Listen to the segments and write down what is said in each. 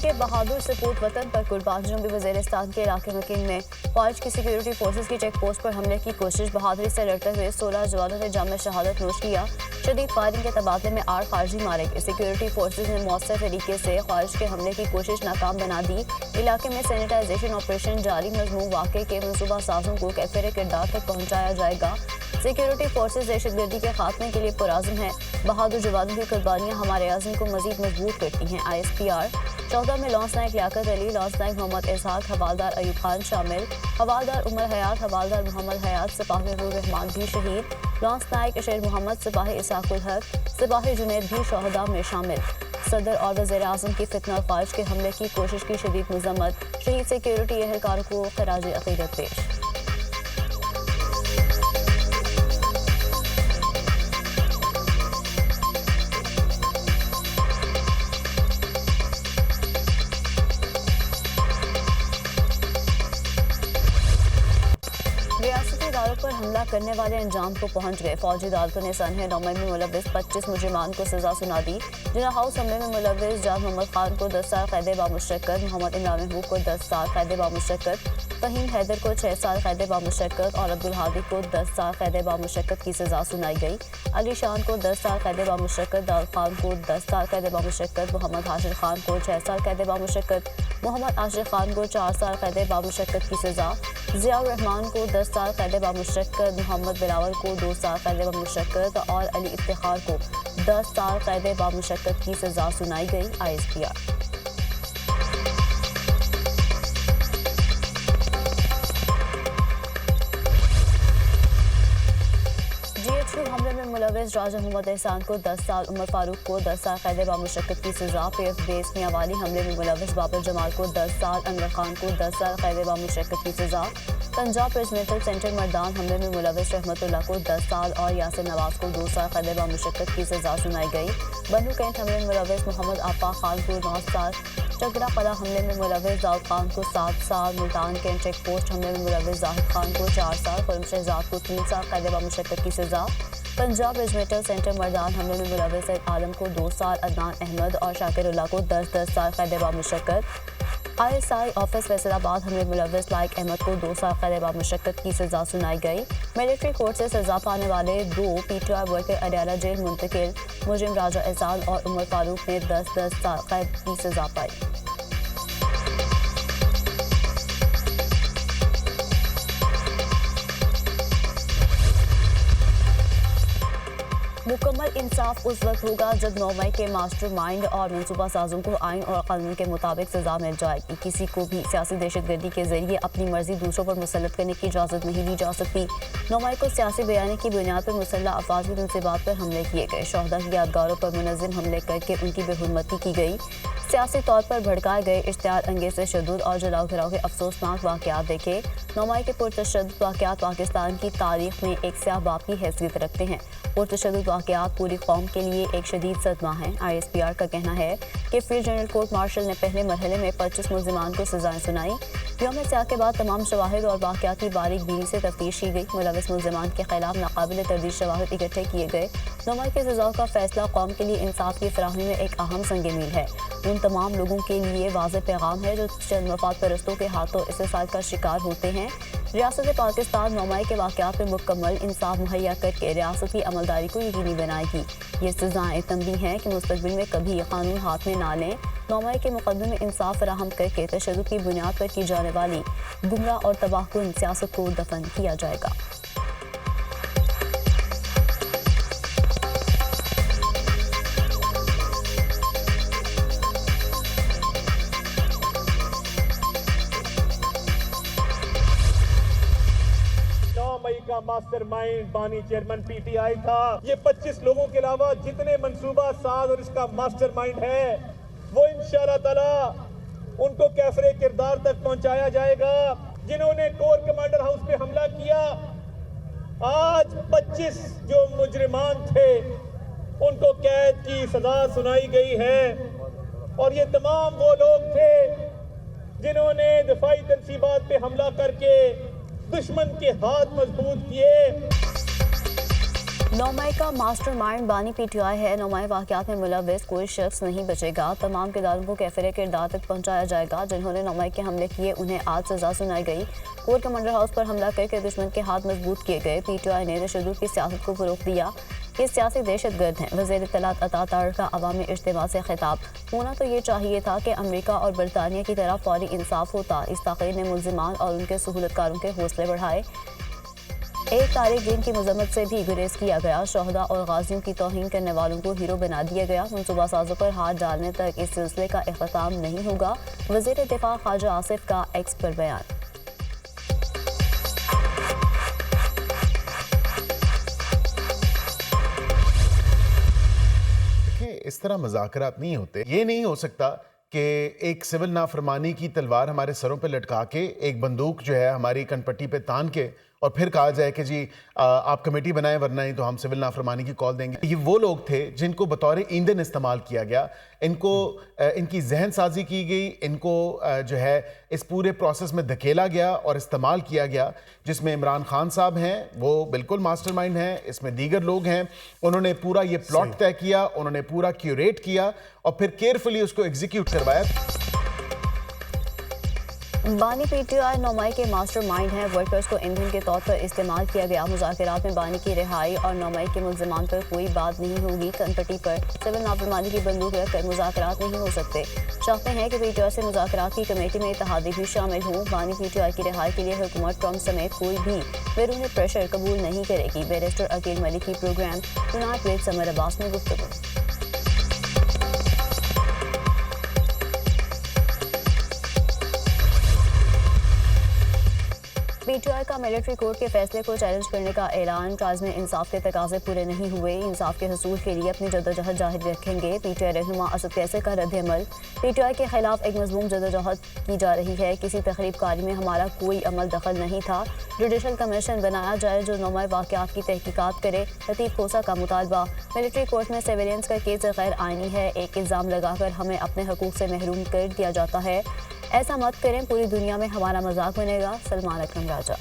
के बहादुर सपूत वतन पर कुर्बान। जनूबी वज़ीरिस्तान के इलाके मकीन में ख्वारिज की सिक्योरिटी फोर्सेज की चेक पोस्ट पर हमले की कोशिश। बहादुरी से लड़ते हुए 16 जवानों ने जाम शहादत नोश किया। शदीद फायरिंग के तबादले में 8 खारजी मारे गए। सिक्योरिटी फोर्सेज ने मौसर तरीके से ख्वारिज के हमले की कोशिश नाकाम बना दी। इलाके में सैनिटाइजेशन ऑपरेशन जारी। मजमून वाक़े के मनसूबा साजों को कैफिर किरदार तक पहुँचाया जाएगा। सिक्योरिटी फोर्सेज दहशतगर्दी के खात्मे के लिए पुरआज़म है। बहादुर जवानों की कुर्बानियाँ हमारे आज़म को मजीद मजबूत करती हैं। ISPR 14 में लॉन्स नाइक लियाकत अली, लॉन्स नाइक मोहम्मद इसहाक, हवालदार अयूब खान शामिल। हवालदार उमर हयात, हवालदार मोहम्मद हयात, सिपाही नूर रहमान भी शहीद। लॉन्स नाइक शेर मोहम्मद, सिपाही इसाकुल हक, सिपाही जुनैद भी शहदा में शामिल। सदर और वज़ीर आज़म की फितना ख्वारिज के हमले की कोशिश की शदीद मजम्मत। शहीद सिक्योरिटी एहलकारों को खराज अक़ीदत पेश। रियासती इदारों पर हमला करने वाले अंजाम को पहुंच गए। फौजी अदालतों ने सनह 9 में मुलविस 25 मुजरिमान को सजा सुना दी। जिना हाउस हमले में मुलविस जान मोहम्मद खान को 10 साल कैद बामुशक्कत, मोहम्मद इमरान महबूब को 10 साल कैद बामुशक्कत, फहीम हैदर को 6 साल कैद बामुशक्कत और अब्दुल हादी को 10 साल कैद बामुशक्कत की सजा सुनाई गई। अली शान को 10 साल कैद बामुशक्कत, दाऊद खान को 10 साल कैद बामुशक्कत, मोहम्मद हाशिर खान को 6 साल कैद बामुशक्कत, मोहम्मद आशिर खान को 4 साल कैद बामुशक्कत की सजा, जियाउर रहमान को 10 साल कैद बामुशक्कत, मोहम्मद बिलावल को 2 साल कैद बामुशक्कत और अली इफ्तिखार को 10 साल कैद बामुशक्कत की सजा सुनाई गई। ISPR हमले में मुलविस राजा मोहम्मद एहसान को 10 साल, उमर फारूक को 10 साल कैद बामुशक्कत की सजा। PF बेस मियांवाली हमले में मुलविस बाबर जमाल को 10 साल, अनवर खान को 10 साल कैद बामुशक्कत की सजा। पंजाब रेजिमेंटल सेंटर मर्दान हमले में मुलविस रहमतुल्लाह को 10 साल और यासिर नवाज को 2 साल कैद बामुशक्कत की सजा सुनाई गई। बनू कैंट हमले में मुलविस मोहम्मद आफा खान को 9 साल, चगड़ा कला हमले में मुलविस दाऊद खान को 7 साल, मुल्तान कैंट चेक पोस्ट हमले में मुलविस जाहिद खान को 4 साल, खुर्रम शहजाद को 3 साल कैद बामुशक्कत की सजा। पंजाब रेजिमेंटल सेंटर मर्दान हमले में मुलविस सैयद आलम को 2 साल, अदनान अहमद और शाकिरुल्लाह को 10-10 साल कैद बामुशक्कत। ISI ऑफिस फैसलाबाद हमले में मुलविस लाइक अहमद को 2 साल कैद बामुशक्कत की सजा सुनाई गई। मिलिट्री कोर्ट से सजा पाने वाले 2 PTI वर्कर अडयाला जेल मुंतकिल। मुजरिम राजा एहसान और उमर फारूक ने 10-10 साल कैद की सजा पाई। मुकम्मल इंसाफ उस वक्त होगा जब 9 मई के मास्टर माइंड और मनसूबा साजों को आइन और कानून के मुताबिक सजा मिल जाएगी। किसी को भी सियासी दहशतगर्दी के जरिए अपनी मर्जी दूसरों पर मुसल्लत करने की इजाज़त नहीं दी जा सकती। 9 मई को सियासी बयानी की बुनियाद पर मुसल्लह अफवाज की तनसीबात पर हमले किए गए। शहदा की यादगारों पर मुनज़्ज़म हमले करके उनकी बेहुरमती की गई। सियासी तौर पर भड़काए गए इश्तिहार अंगेज़ तशद्दुद और जलाओ घराव के अफसोसनाक वाक़यात देखे। 9 मई के पुरतशद्दुद वाक़यात पाकिस्तान की तारीख में एक स्याह बाब की हैसियत रखते हैं। पुरतशद्दुद वाक़यात पूरी कौम के लिए एक शदीद सदमा है। ISPR का कहना है कि फील्ड जनरल कोर्ट मार्शल ने पहले मरहले में 25 मुल्ज़िमान को सजाएं सुनाई। यौम स्याह के बाद तमाम शवाहिद और वाक़यात की बारीक बीनी से तफ्तीश की गई। मुलविस मुल्ज़िमान के खिलाफ नाकाबिल तर्दीद शवाहिद इकट्ठे किए गए। 9 मई की सज़ाओं का फैसला कौम के लिए इंसाफ की फराहमी में एक अहम संग मील है। उन तमाम लोगों के लिए वाज़ेह पैगाम है जो चंद मफाद परस्तों के हाथों इस्तेसाल का शिकार होते हैं। रियासत पाकिस्तान 9 मई के वाक़यात में मुकम्मल इंसाफ मुहैया करके रियासत की अमलदारी को यकीनी बनाएगी। ये सज़ाएं तंबीह हैं कि मुस्तक़बिल में कभी कानून हाथ में ना लें। 9 मई के मुकदमे में इंसाफ फराहम करके तशद्दुद की बुनियाद पर की जाने वाली गुमराह और तबाहकुन सियासत को दफन किया जाएगा। का मास्टरमाइंड बानी चेयरमैन PTI था। ये 25 लोगों के अलावा जितने मंसूबा साज और इसका मास्टरमाइंड है वो इंशाअल्लाह ताला उनको कैफरे किरदार तक पहुंचाया जाएगा। जिन्होंने कोर कमांडर हाउस पे हमला किया, आज 25 जो मुजरिमान थे उनको कैद की सजा सुनाई गई है और ये तमाम वो लोग थे जिन्होंने दफाई तनसीबात पे हमला करके दुश्मन के हाथ मजबूत किए। नौमाई का मास्टरमाइंड बानी पीटीआई है। नौमाई वाकयात में मुलविस कोई शख्स नहीं बचेगा। तमाम किरदारों को कैफरे किरदार तक पहुंचाया जाएगा। जिन्होंने नौमाई के हमले किए उन्हें आज सजा सुनाई गई। कोर्ट कमांडर हाउस पर हमला करके दुश्मन के हाथ मजबूत किए गए। पीटीआई ने तशद्दुद की सियासत को फरोग दिया। ये सियासी दहशतगर्द हैं। वज़ीर इत्तलात अता तार का अवामी इज्तिमा से खिताब। होना तो ये चाहिए था कि अमरीका और बरतानिया की तरह फौरी इंसाफ होता। इस तक़रीर ने मुल्ज़िमान और उनके सहूलतकारों के हौसले बढ़ाए। एक तारीख दिन की मजम्मत से भी गुरेज किया गया। शहदा और गाजियों की तौहीन करने वालों को हीरो बना दिया गया। मनसूबा साजों पर हाथ डालने तक इस सिलसिले का इख्तिताम नहीं होगा। वज़ीर दिफा ख्वाजा आसिफ का एक्स पर बयान। इस तरह मज़ाकरात नहीं होते। ये नहीं हो सकता कि एक सिविल नाफरमानी की तलवार हमारे सरों पे लटका के एक बंदूक जो है हमारी कनपट्टी पे तान के और फिर कहा जाए कि जी आप कमेटी बनाएं वरना नहीं तो हम सिविल नाफरमानी की कॉल देंगे। ये वो लोग थे जिनको बतौर ईंधन इस्तेमाल किया गया। इनको इनकी जहन साजी की गई। इनको जो है इस पूरे प्रोसेस में धकेला गया और इस्तेमाल किया गया, जिसमें इमरान खान साहब हैं, वो बिल्कुल मास्टरमाइंड हैं। इसमें दीगर लोग हैं। उन्होंने पूरा ये प्लॉट तय किया, उन्होंने पूरा क्यूरेट किया और फिर केयरफुली उसको एग्जीक्यूट करवाया। बानी पीटीआई नौमाई के मास्टरमाइंड हैं। वर्कर्स को ईंधन के तौर पर इस्तेमाल किया गया। मुज़ाकरात में बानी की रिहाई और नौमाई के मुल्ज़िमान पर कोई बात नहीं होगी। कनपट्टी पर सिविल नाफरमानी की बंदूक रखकर मुज़ाकरात नहीं हो सकते। चाहते हैं कि पीटीआई से मुज़ाकरात की कमेटी में इत्तेहादी भी शामिल हों। बानी पीटीआई की रिहाई के लिए हुकूमत ट्रंप समेत कोई भी बैरून प्रेशर कबूल नहीं करेगी। बैरिस्टर अकील मलिक की program tonight with Samar Abbas में गुफ्तगू। पीटीआई का मिलिट्री कोर्ट के फैसले को चैलेंज करने का ऐलान। काज में इंसाफ के तकाजे पूरे नहीं हुए। इंसाफ के हसूल के लिए अपनी जद्दोजहद जारी रखेंगे। पीटीआई रहनुमा असद कैसे का रद्द-ए-अमल। पीटीआई के खिलाफ एक मजमूम जद्दोजहद की जा रही है। किसी तखरीबकारी में हमारा कोई अमल दखल नहीं था। जुडिशल कमीशन बनाया जाए जो नौमाई वाकयात की तहकीकात करे। लतीफ़ खोसा का मुतालबा। मिलिट्री कोर्ट में सिविलियंस का केस गैर आइनी है। एक इल्ज़ाम लगाकर हमें अपने हकूक़ से महरूम कर दिया जाता है। ऐसा मत करें, पूरी दुनिया में हमारा मजाक बनेगा। सलमान अकरम राजा।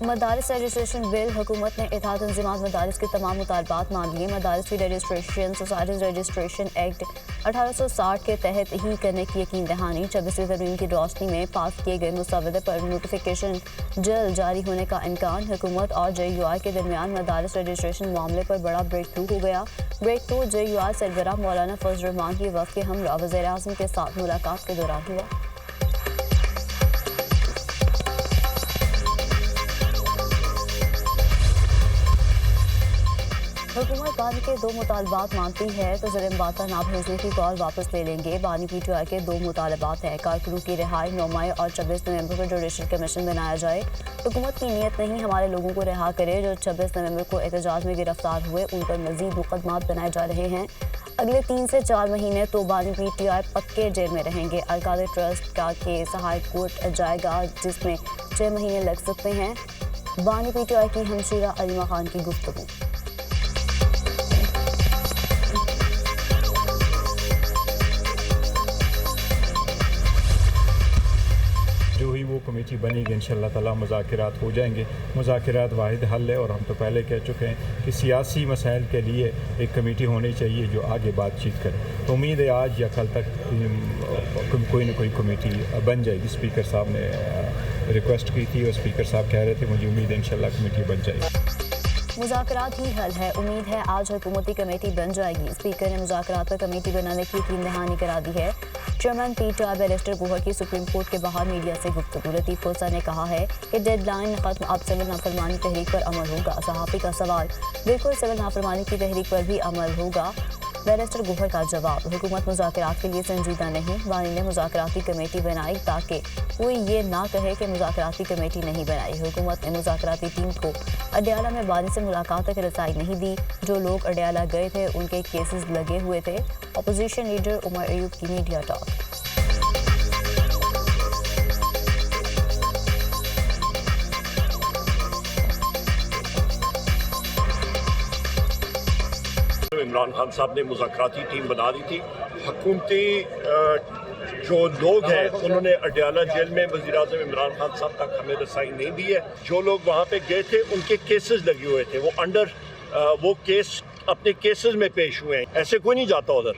मदारिस रजिस्ट्रेशन बिल। हुकूमत ने इत्तेहाद तंज़ीमात मदारिस के तमाम मुतालबात मान लिए। मदारिस की रजिस्ट्रेशन सोसाइटीज़ रजिस्ट्रेशन एक्ट 1860 के तहत ही करने की यकीन दहानी। 26वीं तरमीम की रोशनी में पास किए गए मुसवदे पर नोटिफिकेशन जल्द जारी होने का इम्कान। हुकूमत और JUI के दरमियान मदारिस रजिस्ट्रेशन मामले पर बड़ा ब्रेक थ्रू हो गया। ब्रेक थ्रू JUI सरबराह मौलाना फजल रहमान की वफ़द के हमरा वज़ीर आज़म के साथ मुलाकात के दौरान हुआ। हुकूमत बानी के दो मुतालबात मानती है तो ज़रिम्बाता ना भेजने की कॉल वापस ले लेंगे। बानी पीटीआई के दो मुतालबात हैं। कारकुनों की रिहाई, नौमाई और 26 नवंबर को जुडिशल कमीशन बनाया जाए। हुकूमत की नीयत नहीं हमारे लोगों को रिहा करे जो 26 नवंबर को एहतजाज में गिरफ्तार हुए। उन पर मजीद मुकदमात बनाए जा रहे हैं। अगले 3 से 4 महीने तो बानी पीटीआई पक्के जेल में रहेंगे। अलकादे ट्रस्ट का केस हाई कोर्ट जाएगा जिसमें 6 महीने लग सकते हैं। बानी पीटीआई की हमशीरा अलीमा खान की गुफ्तगू। जो ही वो कमेटी बनेगी इंशाअल्लाह ताला मुज़ाकरात हो जाएंगे। मुज़ाकरात वाहिद हल है और हम तो पहले कह चुके हैं कि सियासी मसाइल के लिए एक कमेटी होनी चाहिए जो आगे बातचीत करे। तो उम्मीद है आज या कल तक कोई ना कोई कमेटी बन जाएगी। स्पीकर साहब ने रिक्वेस्ट की थी और स्पीकर साहब कह रहे थे मुझे उम्मीद है इंशाअल्लाह कमेटी बन जाएगी। मुज़ाकरात ही हल है। उम्मीद है आज हुकूमती कमेटी बन जाएगी। स्पीकर ने मुज़ाकरात पर कमेटी बनाने की यकीन दहानी करा दी है। चेयरमैन पीटीआई बैरिस्टर गोहर की सुप्रीम कोर्ट के बाहर मीडिया से गुफ्तगू। लतीफ़ खोसा ने कहा है कि डेडलाइन खत्म, अब सिविल नाफरमानी तहरीक पर अमल होगा। सहाफ़ी का सवाल, बिल्कुल सिविल नाफरमानी की तहरीक पर भी अमल होगा। बैरिस्टर गोहर का जवाब, हुकूमत मुज़ाकरात के लिए संजीदा नहीं। बानी ने मुज़ाकराती कमेटी बनाई ताकि कोई ये ना कहे कि मुज़ाकराती कमेटी नहीं बनाई। हुकूमत ने मुज़ाकराती टीम को अडयाला में बानी से मुलाकात तक रसाई नहीं दी। जो लोग अडयाला गए थे उनके केसेस लगे हुए थे। अपोजिशन लीडर उमर अयूब की मीडिया टॉक। इमरान खान साहब ने मुज़ाकराती टीम बना दी थी। हुकूमती जो लोग हैं उन्होंने अडयाला जेल में वज़ीर-ए-आज़म इमरान खान साहब तक हमें रसाई नहीं दी है। जो लोग वहाँ पे गए थे उनके केसेस लगे हुए थे, वो केस अपने केसेस में पेश हुए हैं। ऐसे कोई नहीं जाता उधर।